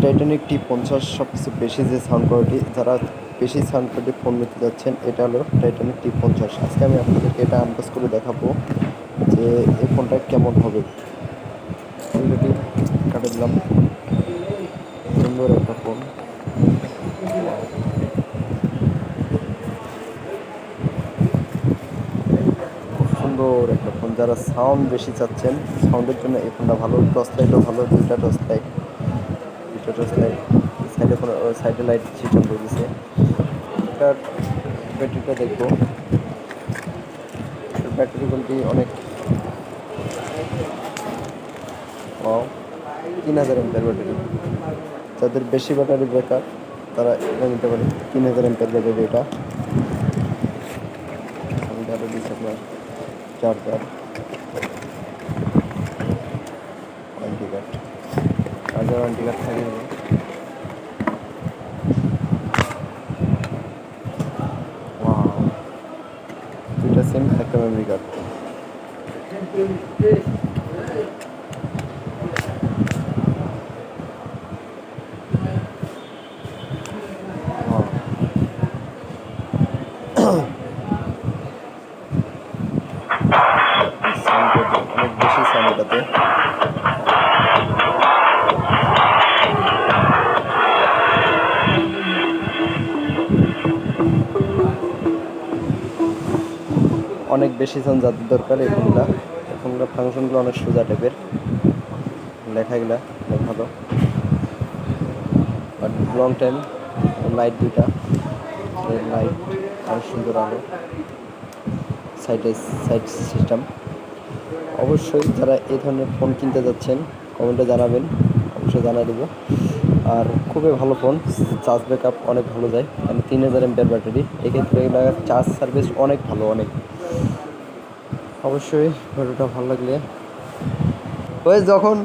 Titanic T50 সবকিছু বেশি যে সাউন্ড কোয়ালিটি, যারা বেশি সাউন্ড কোয়ালিটি ফোন নিতে যাচ্ছেন, এটা হলো টাইটানিক T50। আজকে আমি আপনাদেরকে এটা আনবক্স করে দেখাবো যে এই ফোনটা কেমন হবে। অলরেডি কাটে দিলাম, সুন্দর একটা ফোন। খুব সুন্দর একটা ফোন, যারা সাউন্ড বেশি চাচ্ছেন সাউন্ডের জন্য এই ফোনটা ভালো। টর্চ লাইটও ভালো, দুইটা টর্চ লাইট, সাইডে কোনো সাইডে লাইট সিস্টেম করে দিছে। এটার ব্যাটারিটা দেখবো, ব্যাটারি কোয়ালিটি অনেক। 3000 এমপিআর ব্যাটারি, যাদের বেশি ব্যাটারি ব্যাকআপ তারা এটা নিতে পারে। 3000 এমপিআর ব্যাটারি এটা। আমি আরও দিচ্ছি আপনার charger, warranty card, charger warranty card থাকে। দুইটা সিম, একটা মেমরি কার্ড। অনেক বেশি সাউন্ড এটাতে। অনেক বেশি সাউন্ড যাদের দরকার এই ফোনগুলো ফাংশনগুলো অনেক সোজা টাইপের, লেখাগুলা অনেক ভালো। বাট লং টাইম লাইট, দুইটা লাইট অনেক সুন্দর আলো, সাইড সিস্টেম। অবশ্যই যারা এই ধরনের ফোন কিনতে যাচ্ছেন কমেন্টে জানাবেন, অবশ্যই জানাই দেবো। আর খুবই ভালো ফোন, চার্জ ব্যাকআপ অনেক ভালো যায়, মানে 3000 এমপিআর ব্যাটারি। এক্ষেত্রে চার্জ সার্ভিস অনেক ভালো, অনেক। অবশ্যই ভিডিওটা ভালো লাগলে ওই যখন